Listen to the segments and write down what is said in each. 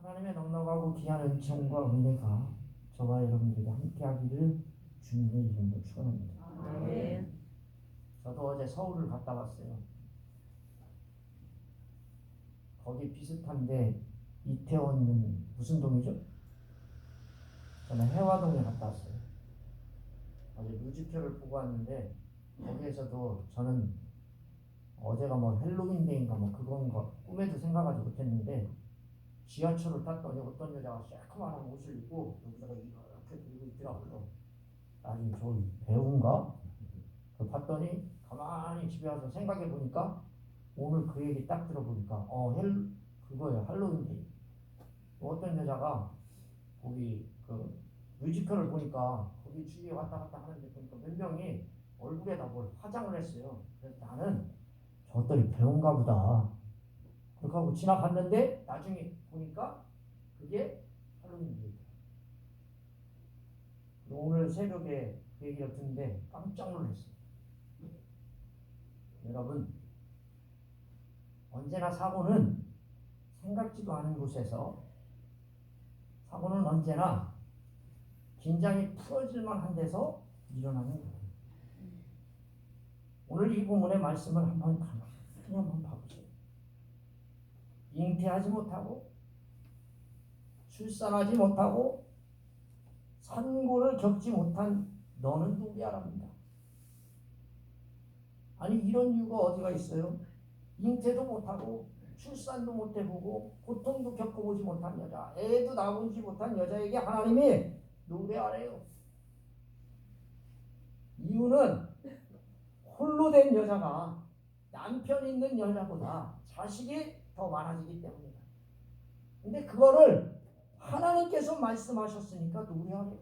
하나님의 넉넉하고 귀한 은총과 은혜가 저와 여러분들에게 함께하기를 주님의 이름으로 축원합니다. 아멘. 저도 어제 서울을 갔다 왔어요. 거기 비슷한데 이태원은 무슨 동이죠? 저는 해화동에 갔다 왔어요. 어제 뮤지컬을 보고 왔는데 거기에서도 저는 어제가 뭐 헬로윈데이인가 뭐 그건 거 꿈에도 생각하지 못했는데 지하철을 탔더니 어떤 여자가 새까만 옷을 입고 여기다가 이렇게 들고 있더라고요. 아니 저 배우인가? 봤더니 가만히 집에 와서 생각해 보니까 오늘 그 얘기 딱 들어보니까 그거예요. 할로윈데이. 어떤 여자가 거기 그 뮤지컬을 보니까 거기 주위에 왔다 갔다 하는데 보니까 몇 명이 얼굴에다 뭘 화장을 했어요. 그래서 나는 저들이 배운가 보다. 그렇게 하고 지나갔는데 나중에 보니까 그게 할로윈데이. 오늘 새벽에 그 얘기를 듣는데 깜짝 놀랐어요. 여러분, 언제나 사고는 생각지도 않은 곳에서 사고는 언제나 긴장이 풀어질만 한 데서 일어나는 거예요. 오늘 이 본문의 말씀을 한번 봐보세요. 잉태하지 못하고 출산하지 못하고 산고를 겪지 못한 너는 누구야랍니다. 아니 이런 이유가 어디가 있어요? 잉태도 못하고 출산도 못해보고 고통도 겪어보지 못한 여자, 애도 낳아보지 못한 여자에게 하나님이 노래하래요. 이유는 홀로 된 여자가 남편 있는 여자보다 자식이 더 많아지기 때문이다. 근데 그거를 하나님께서 말씀하셨으니까 노래하래요.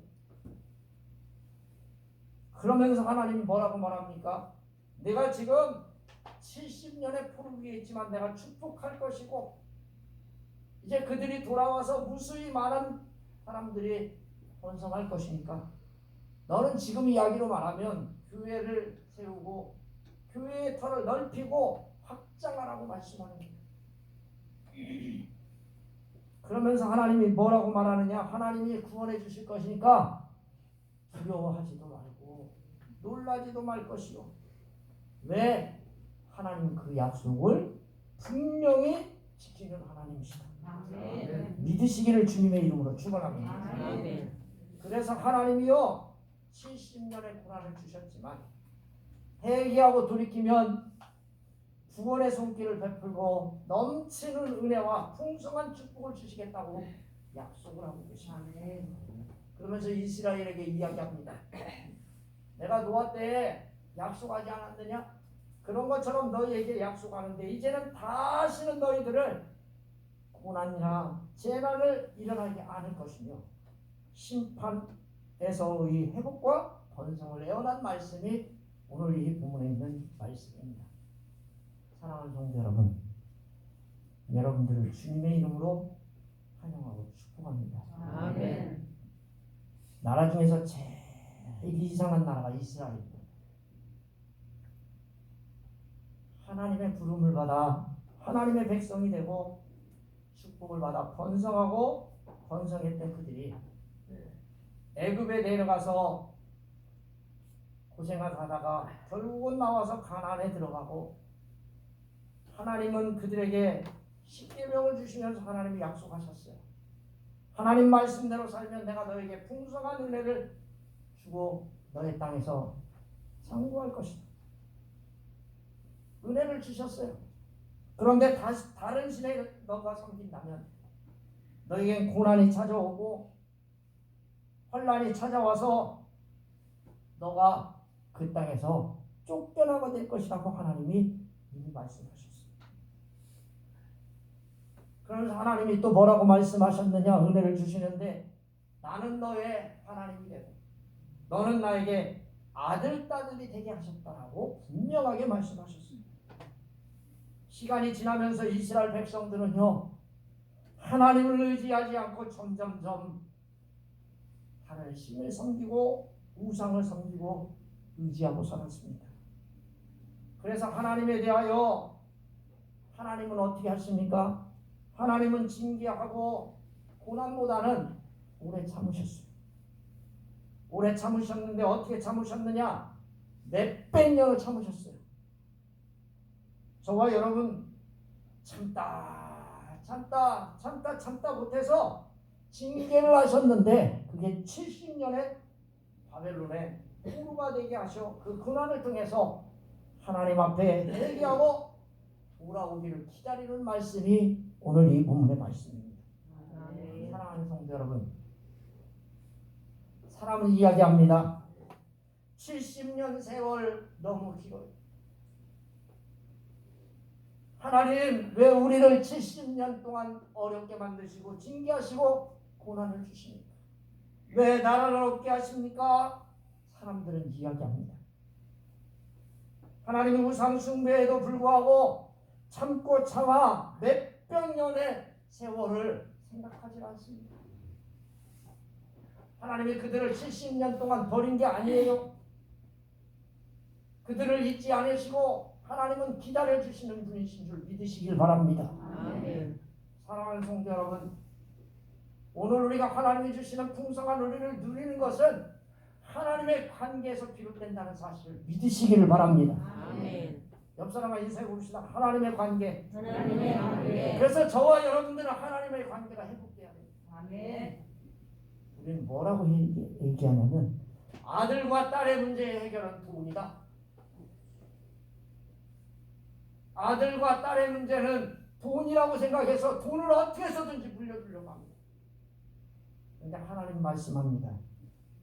그러면서 하나님이 뭐라고 말합니까? 내가 지금 70년의 포로 위에 있지만 내가 축복할 것이고 이제 그들이 돌아와서 무수히 많은 사람들이 번성할 것이니까 너는 지금 이야기로 말하면 교회를 세우고 교회의 터를 넓히고 확장하라고 말씀하는 거예요. 그러면서 하나님이 뭐라고 말하느냐? 하나님이 구원해 주실 것이니까 두려워하지도 말고 놀라지도 말 것이요. 왜? 하나님은 그 약속을 분명히 지키는 하나님이시다. 아멘. 믿으시기를 주님의 이름으로 축원합니다. 아멘. 그래서 하나님이요 70년의 고난을 주셨지만 회개하고 돌이키면 구원의 손길을 베풀고 넘치는 은혜와 풍성한 축복을 주시겠다고 약속을 하고 계십니다. 그러면서 이스라엘에게 이야기합니다. 내가 노아 때에 약속하지 않았느냐? 그런 것처럼 너희에게 약속하는데 이제는 다시는 너희들을 고난이나 재난을 일어나게 않을 것이며 심판에서의 회복과 번성을 예언한 말씀이 오늘 이 본문에 있는 말씀입니다. 사랑하는 성도 여러분, 여러분들을 주님의 이름으로 환영하고 축복합니다. 아멘. 나라 중에서 제일 이상한 나라가 이스라엘입니다. 하나님의 부름을 받아 하나님의 백성이 되고 축복을 받아 번성하고 번성했던 그들이 애굽에 내려가서 고생을 하다가 결국은 나와서 가나안에 들어가고 하나님은 그들에게 십계명을 주시면서 하나님이 약속하셨어요. 하나님 말씀대로 살면 내가 너에게 풍성한 은혜를 주고 너의 땅에서 창고할 것이다. 은혜를 주셨어요. 그런데 다른 신에 너가 섬긴다면 너에겐 고난이 찾아오고 환난이 찾아와서 너가 그 땅에서 쫓겨나게 될 것이라고 하나님이 이미 말씀하셨어요. 그러면서 하나님이 또 뭐라고 말씀하셨느냐? 은혜를 주시는데 나는 너의 하나님이 되고 너는 나에게 아들, 딸들이 되게 하셨다라고 분명하게 말씀하셨습니다. 시간이 지나면서 이스라엘 백성들은요 하나님을 의지하지 않고 점점점 다른 신을 섬기고 우상을 섬기고 의지하고 살았습니다. 그래서 하나님에 대하여 하나님은 어떻게 하십니까? 하나님은 징계하고 고난보다는 오래 참으셨어요. 오래 참으셨는데 어떻게 참으셨느냐? 몇백 년을 참으셨어요. 저와 여러분 참다 못해서 징계를 하셨는데 그게 70년의 바벨론의 포로가 되게 하셔 그 고난을 통해서 하나님 앞에 회개하고 돌아오기를 기다리는 말씀이 오늘 이 본문의 말씀입니다. 아멘. 사랑하는 성도 여러분, 사람은 이야기합니다. 70년 세월 너무 길어요. 하나님 왜 우리를 70년 동안 어렵게 만드시고 징계하시고 고난을 주십니까? 왜 나라를 얻게 하십니까? 사람들은 이야기합니다. 하나님은 우상 숭배에도 불구하고 참고 참아 몇백 년의 세월을 생각하지 않습니다. 하나님이 그들을 70년 동안 버린 게 아니에요. 그들을 잊지 않으시고 하나님은 기다려주시는 분이신 줄 믿으시길 바랍니다. 아멘. 사랑하는 성도 여러분, 오늘 우리가 하나님이 주시는 풍성한 은혜를 누리는 것은 하나님의 관계에서 비롯된다는 사실을 믿으시기를 바랍니다. 아멘. 옆 사람과 인사해 봅시다. 하나님의 관계. 하나님의 관계. 그래서 저와 여러분들은 하나님의 관계가 회복돼야 돼요. 아멘. 우리는 뭐라고 얘기하냐면 아들과 딸의 문제의 해결은 돈이다. 아들과 딸의 문제는 돈이라고 생각해서 돈을 어떻게 해서든지 물려주려고 합니다. 그런데 하나님 말씀합니다.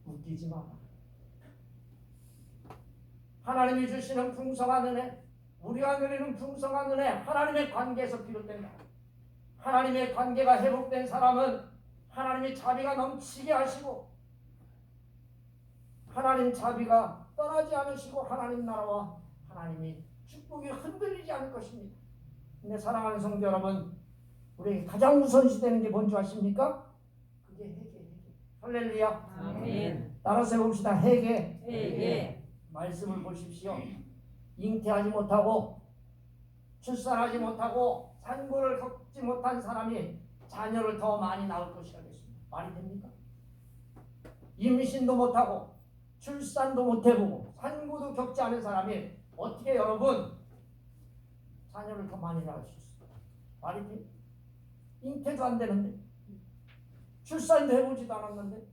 웃기지 마라. 하나님이 주시는 풍성한 은혜, 우리가 누리는 풍성한 은혜, 하나님의 관계에서 비롯된다. 하나님의 관계가 회복된 사람은 하나님의 자비가 넘치게 하시고 하나님 자비가 떠나지 않으시고 하나님 나라와 하나님이 축복이 흔들리지 않을 것입니다. 근데 사랑하는 성도 여러분, 우리에게 가장 우선시되는 게 뭔지 아십니까? 그게 회개. 할렐루야. 아멘. 따라서 해봅시다. 회개. 회개. 말씀을 보십시오. 잉태하지 못하고 출산하지 못하고 산고를 겪지 못한 사람이 자녀를 더 많이 낳을 것이라고 했습니다. 말이 됩니까? 임신도 못하고 출산도 못해보고 산고도 겪지 않은 사람이 어떻게 여러분 자녀를 더 많이 낳을 수 있어요? 말이 돼? 잉태도 안 되는데 출산도 해보지도 않았는데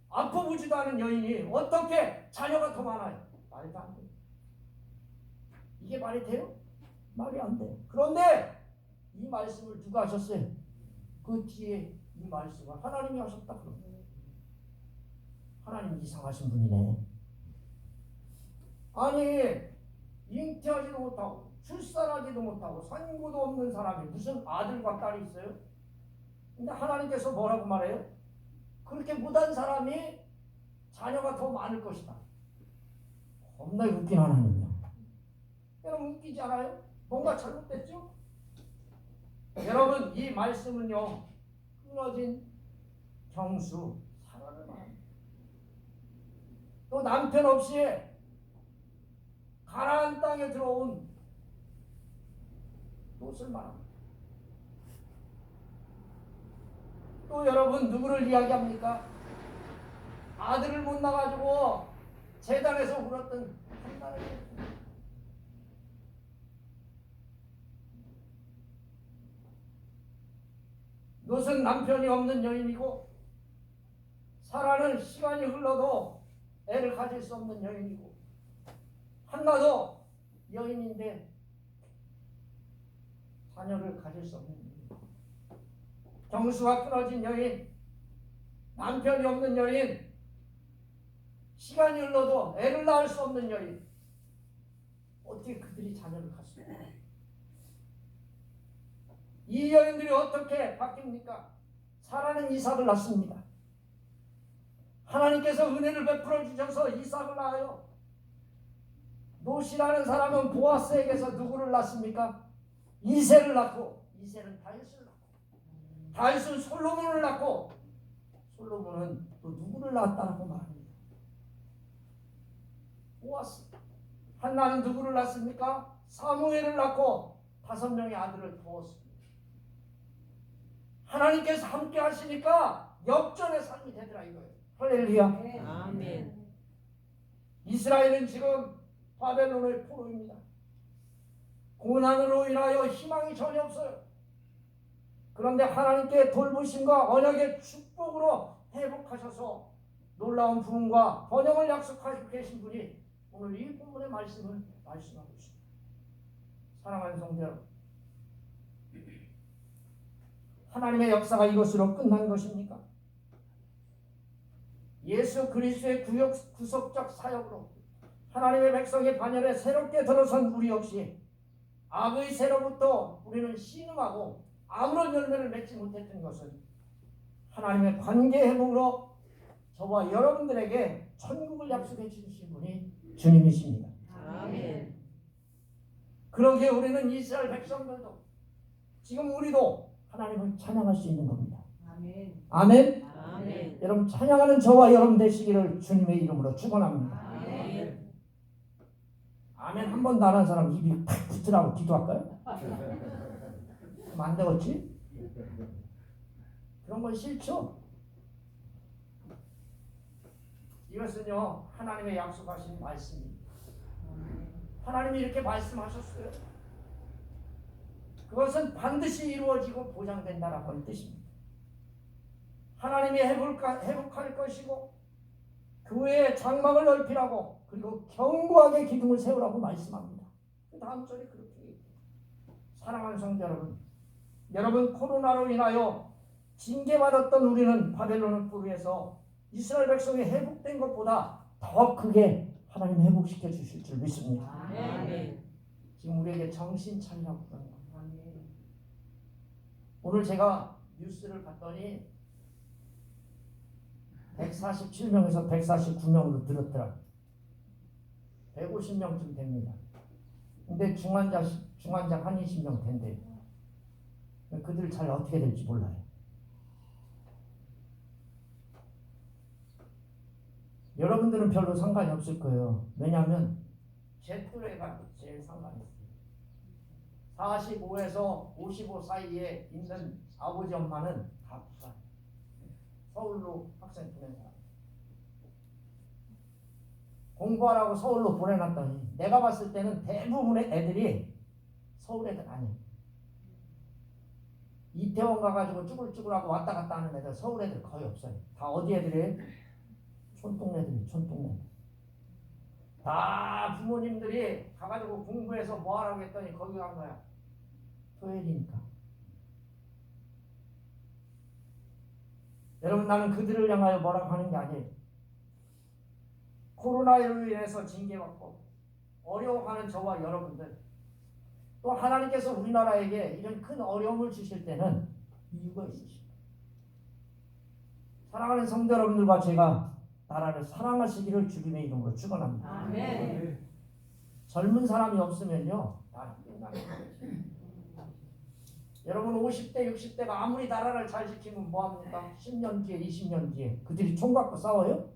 아파보지도 않은 여인이 어떻게 자녀가 더 많아요? 말도 안 돼요. 이게 말이 돼요? 말이 안 돼요. 그런데 이 말씀을 누가 하셨어요? 그 뒤에 이 말씀을 하나님이 하셨다. 그러면 하나님 이상하신 분이네. 아니 잉태하지도 못하고 출산하지도 못하고 산고도 없는 사람이 무슨 아들과 딸이 있어요? 근데 하나님께서 뭐라고 말해요? 그렇게 못한 사람이 자녀가 더 많을 것이다. 겁나 웃긴 하나님이요. 여러분 웃기지 않아요? 뭔가 잘못됐죠? 여러분 이 말씀은요 끊어진 경수 사랑을 말합니다. 또 남편 없이 가나안 땅에 들어온 롯을 말합니다. 또 여러분 누구를 이야기합니까? 아들을 못 낳아가지고 제단에서 울었던 한나를 이야기합니다. 롯은 남편이 없는 여인이고 사라는 시간이 흘러도 애를 가질 수 없는 여인이고 한나도 여인인데 자녀를 가질 수 없는 여인. 경수가 끊어진 여인, 남편이 없는 여인, 시간이 흘러도 애를 낳을 수 없는 여인. 어떻게 그들이 자녀를 갖습니까? 이 여인들이 어떻게 바뀝니까? 사라는 이삭을 낳습니다. 하나님께서 은혜를 베풀어 주셔서 이삭을 낳아요. 롯이라는 사람은 보아스에게서 누구를 낳습니까? 이새를 낳고, 이새는 다윗을 낳고, 다윗은 솔로몬을 낳고, 솔로몬은 또 누구를 낳았다고 말합니다. 보아스. 한나는 누구를 낳습니까? 사무엘을 낳고 5명의 아들을 두었습니다. 하나님께서 함께 하시니까 역전의 삶이 되더라 이거예요. 할렐루야. 아멘. 이스라엘은 지금 바벨론의 포로입니다. 고난으로 인하여 희망이 전혀 없어요. 그런데 하나님께 돌보심과 언약의 축복으로 회복하셔서 놀라운 부흥과 번영을 약속하시고 계신 분이 오늘 이 본문의 말씀을 말씀하고 있습니다. 사랑하는 성도 여러분, 하나님의 역사가 이것으로 끝난 것입니까? 예수 그리스도의 구속적 사역으로 하나님의 백성의 반열에 새롭게 들어선 우리 역시 악의 세로부터 우리는 신음하고 아무런 열매를 맺지 못했던 것은 하나님의 관계 회복으로 저와 여러분들에게 천국을 약속해 주신 분이 주님이십니다. 아멘. 그러기에 우리는 이스라엘 백성들도 지금 우리도 하나님을 찬양할 수 있는 겁니다. 아멘. 아멘. 아멘. 여러분 찬양하는 저와 여러분 되시기를 주님의 이름으로 축원합니다. 아멘. 아멘 한 번도 안 한 사람 입이 탁 붙으라고 기도할까요? 그럼 안 되겠지? 그런 건 싫죠? 이것은요 하나님의 약속하신 말씀입니다. 하나님이 이렇게 말씀하셨어요. 그것은 반드시 이루어지고 보장된다라고 하는 뜻입니다. 하나님이 회복할 것이고 그 외에 장막을 넓히라고 그리고 견고하게 기둥을 세우라고 말씀합니다. 그 다음 절에 그렇게 얘기해요. 사랑하는 성도 여러분, 여러분 코로나로 인하여 징계받았던 우리는 바벨론을 포로해서 이스라엘 백성이 회복된 것보다 더 크게 하나님 회복시켜 주실 줄 믿습니다. 아멘. 지금 우리에게 정신 차리라고 그러는 겁니다. 오늘 제가 뉴스를 봤더니 147명에서 149명으로 늘었더라. 150명쯤 됩니다. 근데 중환자 한 20명 된대요. 그들 잘 어떻게 될지 몰라요. 여러분들은 별로 상관이 없을 거예요. 왜냐하면 제 또래가 제일 상관이 있어요. 45에서 55 사이에 있는 아버지 엄마는 다 부산 서울로 학생 보낸 사람. 공부하라고 서울로 보내놨더니 내가 봤을 때는 대부분의 애들이 서울 애들 아니에요. 이태원 가가지고 쭈글쭈글하고 왔다 갔다 하는 애들 서울 애들 거의 없어요. 다 어디 애들이에요? 촌동네들이 촌동네. 다 부모님들이 가가지고 공부해서 뭐 하라고 했더니 거기 간 거야. 토요일이니까. 여러분 나는 그들을 향하여 뭐라고 하는 게 아니에요. 코로나로 인해서 징계받고 어려워하는 저와 여러분들 또 하나님께서 우리나라에게 이런 큰 어려움을 주실 때는 이유가 있으십니다. 사랑하는 성도 여러분들과 제가 나라를 사랑하시기를 주님의 이름으로 축원합니다. 아멘. 젊은 사람이 없으면요 나라 끝나는 거예요. 여러분 50대 60대가 아무리 나라를 잘 지키면 뭐합니까? 10년 뒤에 20년 뒤에 그들이 총 갖고 싸워요?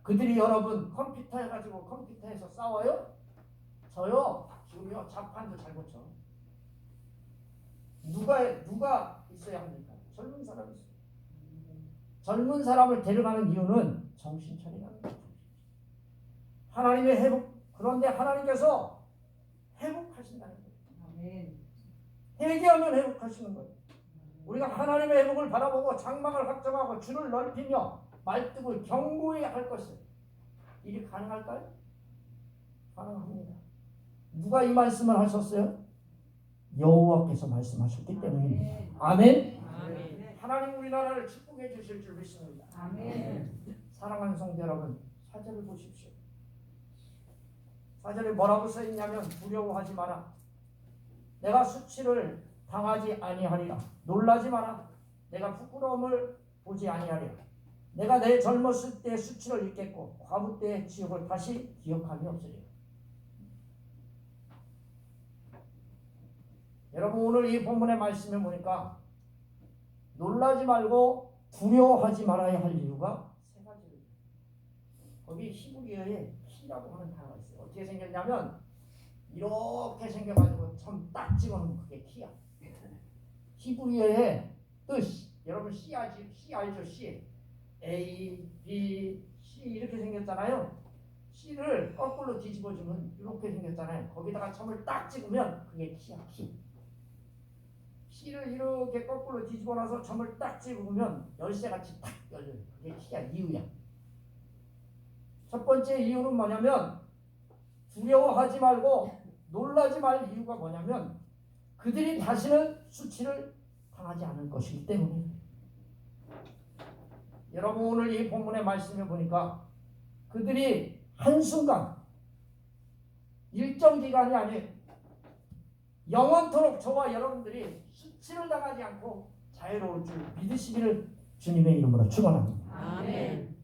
그들이 여러분 컴퓨터 해가지고 컴퓨터에서 싸워요? 저요 지금요 자판도 잘 고쳐. 누가 있어야 합니까? 젊은 사람이 있어요. 젊은 사람을 데려가는 이유는 정신 차리라는 거죠. 하나님의 회복. 그런데 하나님께서 회복하신다는 거예요. 아멘. 회개하면 회복하시는 거예요. 우리가 하나님의 회복을 바라보고 장막을 확정하고 줄을 넓히며 말뚝을 견고히 할 것을 일이 가능할까요? 가능합니다. 누가 이 말씀을 하셨어요? 여호와께서 말씀하셨기 때문입니다. 아멘. 아멘. 하나님 우리나라를 축복해 주실 줄 믿습니다. 아멘. 사랑하는 성도 여러분, 사절을 보십시오. 사절에 뭐라고 써 있냐면 두려워하지 마라. 내가 수치를 당하지 아니하리라. 놀라지 마라. 내가 부끄러움을 보지 아니하리라. 내가 내 젊었을 때 수치를 잊겠고 과부 때의 지옥을 다시 기억함이 없으리라. 여러분 오늘 이 본문의 말씀을 보니까 놀라지 말고 두려워하지 말아야 할 이유가 세 가지입니다. 거기 히브리어에 키라고 하는 단어가 있어요. 어떻게 생겼냐면 이렇게 생겨가지고 점 딱 찍어놓으면 그게 키야. 히브리어의 뜻, 여러분 C 알죠? C. A, B, C 이렇게 생겼잖아요. C를 거꾸로 뒤집어주면 이렇게 생겼잖아요. 거기다가 점을 딱 찍으면 그게 키야, 키. C를 이렇게 거꾸로 뒤집어 놔서 점을 딱 찍으면 열쇠같이 딱 열려요. 그게 키야, 이유야. 첫 번째 이유는 뭐냐면 두려워하지 말고 놀라지 말 이유가 뭐냐면 그들이 다시는 수치를 당하지 않을 것이기 때문에. 여러분 오늘 이 본문의 말씀을 보니까 그들이 한순간 일정 기간이 아니에요. 영원토록 저와 여러분들이 수치를 당하지 않고 자유로울 줄 믿으시기를 주님의 이름으로 축원합니다. 아멘.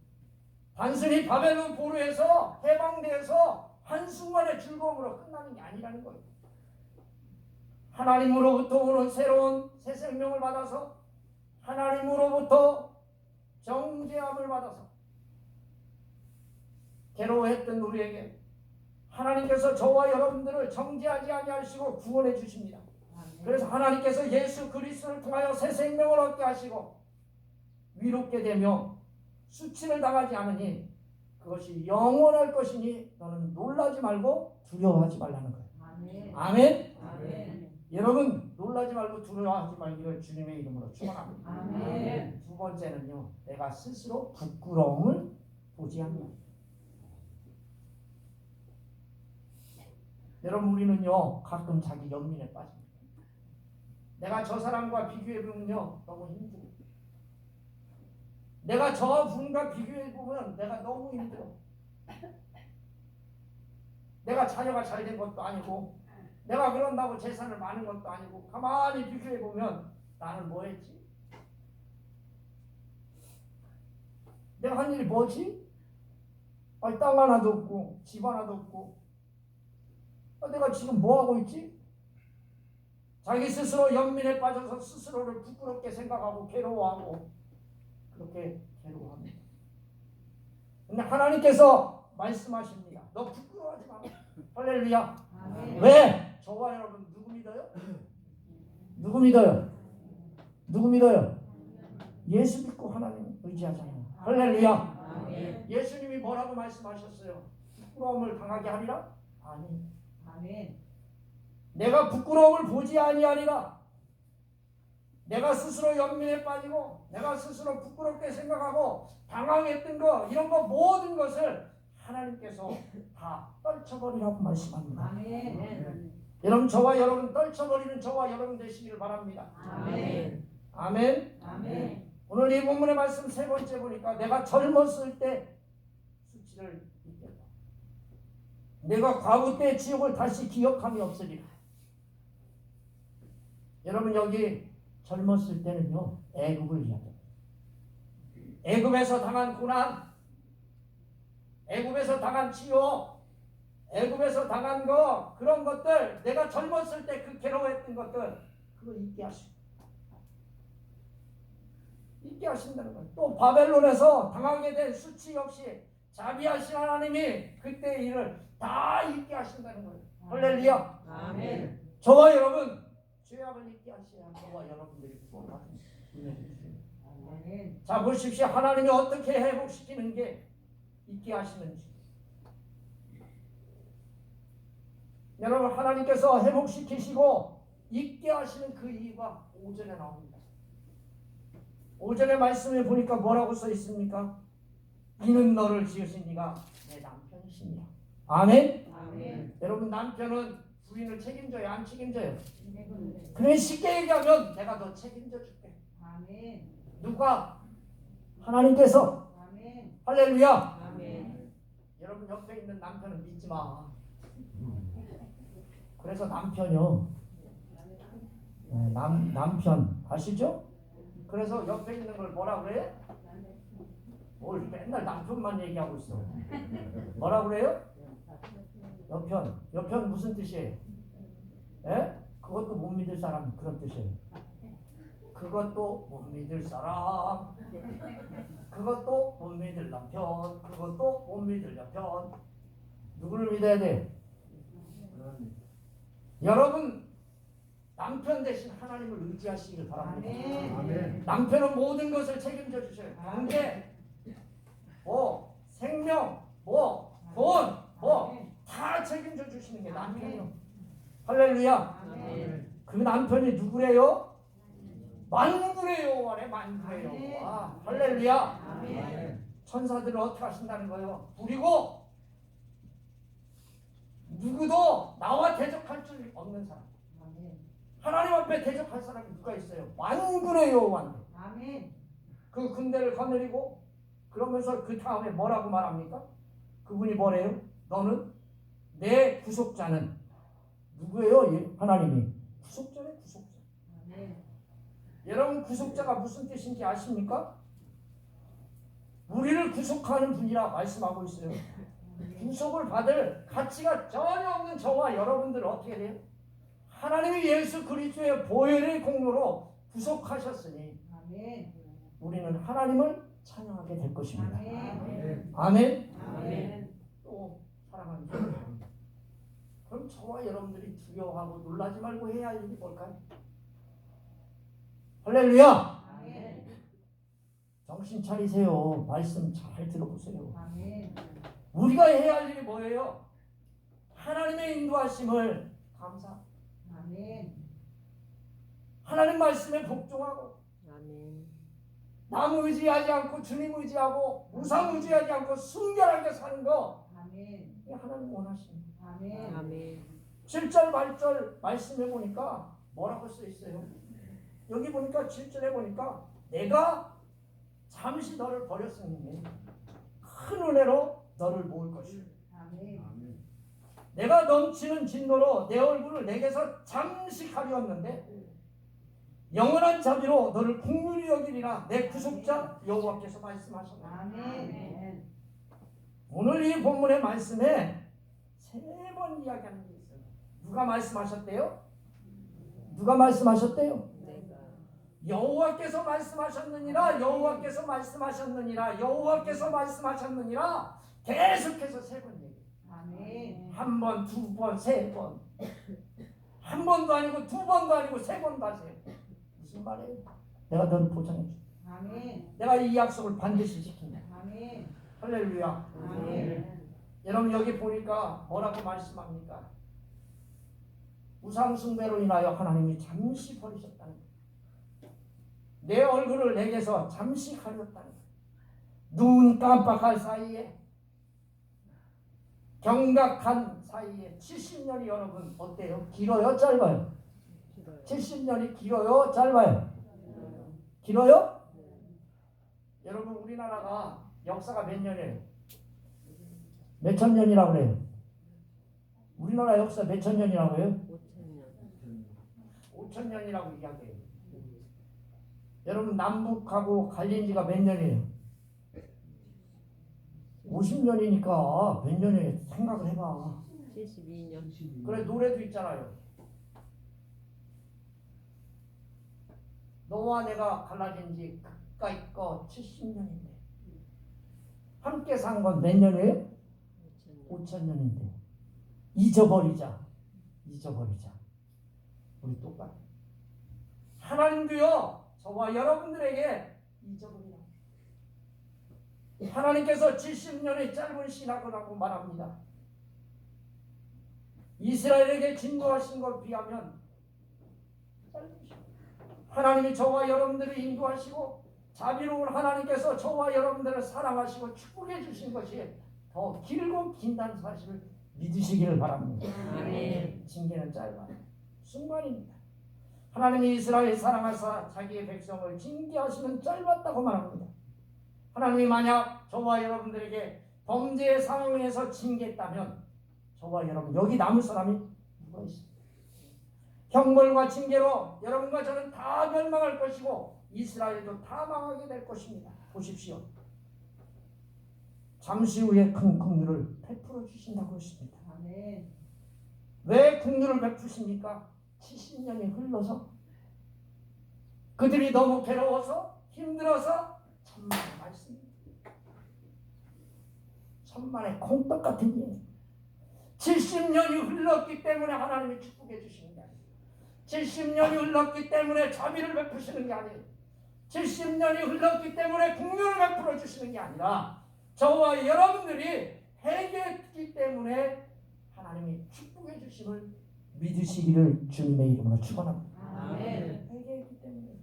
단순히 바벨론 포로에서 해방돼서 한순간의 즐거움으로 끝나는 게 아니라는 거예요. 하나님으로부터 오는 새로운 새 생명을 받아서 하나님으로부터 정죄함을 받아서 괴로워했던 우리에게 하나님께서 저와 여러분들을 정죄하지 아니하시고 구원해 주십니다. 그래서 하나님께서 예수 그리스도를 통하여 새 생명을 얻게 하시고 위롭게 되며 수치를 당하지 않으니 그것이 영원할 것이니 너는 놀라지 말고 두려워하지 말라는 거예요. 아멘. 아멘. 아멘. 여러분 놀라지 말고 두려워하지 말기를 주님의 이름으로 축원합니다. 아멘. 두 번째는요, 내가 스스로 부끄러움을 보지 않는 거예요. 여러분 우리는요 가끔 자기 연민에 빠집니다. 내가 저 사람과 비교해보면요 너무 힘들어. 내가 저 분과 비교해보면 내가 너무 힘들어. 내가 자녀가 잘 된 것도 아니고 내가 그런다고 재산을 많은 것도 아니고 가만히 비교해보면 나는 뭐 했지? 내가 한 일이 뭐지? 아니, 땅 하나도 없고 집 하나도 없고 내가 지금 뭐 하고 있지? 자기 스스로 연민에 빠져서 스스로를 부끄럽게 생각하고 괴로워하고 그렇게 괴로워합니다. 근데 하나님께서 말씀하십니다. 너 부끄러워하지 마. 할렐루야. 아멘. 왜? 저와 여러분 누구 믿어요? 누구 믿어요? 누구 믿어요? 예수 믿고 하나님 의지하잖아요. 할렐루야. 아멘. 예수님이 뭐라고 말씀하셨어요? 부끄러움을 당하게 하리라? 아니. 아멘. 내가 부끄러움을 보지 아니하리라. 내가 스스로 연민에 빠지고 내가 스스로 부끄럽게 생각하고 당황했던 거 이런 거 모든 것을 하나님께서 다 떨쳐버리라고 말씀합니다. 아멘. 여러분 저와 여러분 떨쳐버리는 저와 여러분 되시기를 바랍니다. 아멘. 아멘. 아멘. 오늘 이 본문의 말씀 세 번째 보니까 내가 젊었을 때 수치를 잊겠다. 내가 과거 때 지옥을 다시 기억함이 없으리라. 여러분 여기 젊었을 때는요 애굽을 이야기합니다. 애굽에서 당한 고난, 애굽에서 당한 치욕, 애굽에서 당한 거 그런 것들 내가 젊었을 때 그 괴로워했던 것들 그거 잊게 하시고 잊게 하신다는 거예요. 또 바벨론에서 당하게 된 수치 역시 자비하신 하나님이 그때의 일을 다 잊게 하신다는 거예요. 할렐루야. 아멘. 저와 여러분 죄악을 잊게 하셔야 저와 여러분들이 구원받는 은혜를 주십니다. 아멘. 자 보십시오. 하나님이 어떻게 회복시키는 게 잊게 하시는지. 여러분 하나님께서 회복시키시고 잊게 하시는 그 이유가 5절에 나옵니다. 5절의 말씀에 보니까 뭐라고 써 있습니까? 이는 너를 지으신 이가 내 남편이시니라. 아멘. 아멘. 여러분 남편은 부인을 책임져요? 안 책임져요? 그래 쉽게 얘기하면 내가 너 책임져 줄게. 아멘. 누가? 하나님께서. 아멘. 할렐루야. 아멘. 여러분 옆에 있는 남편은 믿지 마. 그래서 남편이요. 남편 아시죠? 그래서 옆에 있는 걸 뭐라 그래요? 뭘 맨날 남편만 얘기하고 있어. 뭐라 그래요? 옆편 무슨 뜻이에요? 예? 그것도 못 믿을 사람 그런 뜻이에요. 그것도 못 믿을 사람, 그것도 못 믿을 남편, 그것도 못 믿을 여편. 누구를 믿어야 돼? 여러분 남편 대신 하나님을 의지하시길 바랍니다. 아멘. 남편은 모든 것을 책임져 주셔요. 관계, 뭐 생명, 뭐 돈, 뭐 다 책임져 주시는 게 남편이요. 할렐루야. 아멘. 그 남편이 누구래요? 만군의 여호와래. 만군의 아멘. 여호와. 할렐루야. 아멘. 천사들을 어떻게 하신다는 거예요? 부리고 누구도 나와 대적할 줄 없는 사람. 아멘. 하나님 앞에 대적할 사람이 누가 있어요? 만군의 여호와인데 아멘. 그 군대를 거느리고 그러면서 그 다음에 뭐라고 말합니까? 그분이 뭐래요? 너는 내 구속자는 누구예요? 예, 하나님이 구속자네. 구속자. 아멘. 여러분 구속자가 무슨 뜻인지 아십니까? 우리를 구속하는 분이라 말씀하고 있어요. 구속을 받을 가치가 전혀 없는 저와 여러분들 어떻게 돼요? 하나님이 예수 그리스도의 보혈의 공로로 구속하셨으니 아멘. 우리는 하나님을 찬양하게 될 것입니다. 아멘. 아멘. 아멘. 또 사랑하는 여러분, 그럼 저와 여러분들이 두려워하고 놀라지 말고 해야 할 일이 뭘까요? 할렐루야. 아멘. 정신 차리세요. 말씀 잘 들어보세요. 아멘. 우리가 해야 할 일이 뭐예요? 하나님의 인도하심을 감사. 아멘. 하나님 말씀에 복종하고 아멘. 남 의지하지 않고 주님 의지하고 우상 의지하지 않고 순결하게 사는 거 아멘. 이게 하나님 원하십니다. 아멘. 아멘. 7절 8절 말씀해 보니까 뭐라고 써 있어요? 여기 보니까 7절에 보니까 내가 잠시 너를 버렸으니 큰 은혜로 너를 모을 것이다. 아멘. 내가 넘치는 진노로 내 얼굴을 내게서 잠시 가리웠는데 영원한 자비로 너를 긍휼히 여기리라. 내 구속자 여호와께서 말씀하셨다. 아멘. 오늘 이 본문의 말씀에 3번 이야기하는 게 있어요. 누가 말씀하셨대요? 누가 말씀하셨대요? 내가 여호와께서 말씀하셨느니라. 여호와께서 말씀하셨느니라. 여호와께서 말씀하셨느니라. 계속해서 3번 얘기해요. 아멘. 한 번, 두 번, 세 번. 한 번도 아니고 두 번도 아니고 3번도 하세요. 무슨 말이에요? 내가 너를 보장해 줄. 아멘. 내가 이 약속을 반드시 지킨다. 아멘. 할렐루야. 아멘. 여러분 여기 보니까 뭐라고 말씀합니까? 우상 숭배로 인하여 하나님이 잠시 버리셨다는 거예요. 내 얼굴을 내게서 잠시 가렸다는 거예요. 눈 깜빡할 사이에 경각한 사이에 70년이 여러분 어때요? 길어요? 짧아요? 길어요. 70년이 길어요? 짧아요? 길어요? 여러분 우리나라가 역사가 몇 년이에요? 몇천 년이라고 그래요? 우리나라 역사 몇천 년이라고 해요? 5,000년. 5천 년이라고 이야기해요. 여러분 남북하고 갈린 지가 몇 년이에요? 50년이니까 몇 년에 생각을 해봐. 72년. 그래 노래도 있잖아요. 너와 내가 갈라진 지 그까이 거 70년인데 함께 산 건 몇 년이에요? 5,000년. 5,000년인데 잊어버리자. 우리 똑같아. 하나님도요 저와 여러분들에게 잊어버리라. 하나님께서 70년의 짧은 신학이라고 말합니다. 이스라엘에게 진노하신 것 비하면 짧은 시간. 하나님이 저와 여러분들을 인도하시고 자비로운 하나님께서 저와 여러분들을 사랑하시고 축복해 주신 것이 더 길고 긴다는 사실을 믿으시기를 바랍니다. 아멘. 징계는 짧아요. 순간입니다. 하나님이 이스라엘 사랑하사 자기의 백성을 징계하시는 짧았다고 말합니다. 하나님이 만약 저와 여러분들에게 범죄의 상황에서 징계했다면 저와 여러분 여기 남을 사람이 누가 있습니까? 형벌과 징계로 여러분과 저는 다 멸망할 것이고 이스라엘도 다 망하게 될 것입니다. 보십시오. 잠시 후에 큰 긍휼을 베풀어 주신다고 했습니다. 아멘. 왜 긍휼을 베푸십니까? 70년이 흘러서 그들이 너무 괴로워서 힘들어서 천만의 말씀입니다. 천만의 콩떡 같은 일. 70년이 흘렀기 때문에 하나님이 축복해 주십니다. 70년이 흘렀기 때문에 자비를 베푸시는 게 아니에요. 70년이 흘렀기 때문에 국률을 베풀어 주시는 게 아니라 저와 여러분들이 회개했기 때문에 하나님이 축복해 주심을 믿으시기를 주님의 이름으로 축원합니다. 아멘. 회개했기 때문에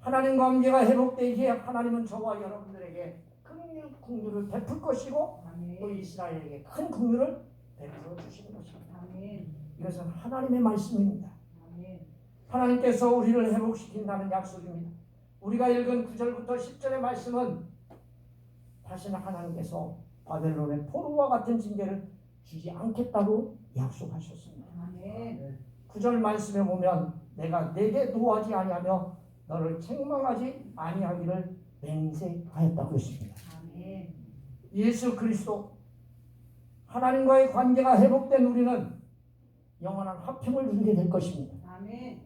하나님 관계가 회복되기에 하나님은 저와 여러분들에게 큰 국률을 베풀 것이고 또 아멘. 이스라엘에게 큰 국률을 베풀어 주시는 것입니다. 아멘. 이것은 하나님의 말씀입니다. 아멘. 하나님께서 우리를 회복시킨다는 약속입니다. 우리가 읽은 9절부터 10절의 말씀은 다시는 하나님께서 바벨론의 포로와 같은 징계를 주지 않겠다고 약속하셨습니다. 아멘. 9절 말씀에 보면 내가 내게 노하지 아니하며 너를 책망하지 아니하기를 맹세하였다고 했습니다. 아멘. 예수 그리스도 하나님과의 관계가 회복된 우리는 영원한 화평을 누리게 될 것입니다. 아멘.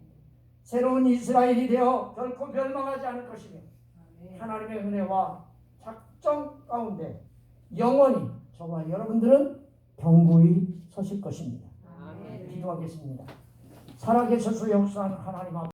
새로운 이스라엘이 되어 결코 멸망하지 않을 것이며 아멘. 하나님의 은혜와 작정 가운데 영원히 저와 여러분들은 견고히 서실 것입니다. 아멘. 기도하겠습니다. 살아계셔서 역사하는 하나님 앞에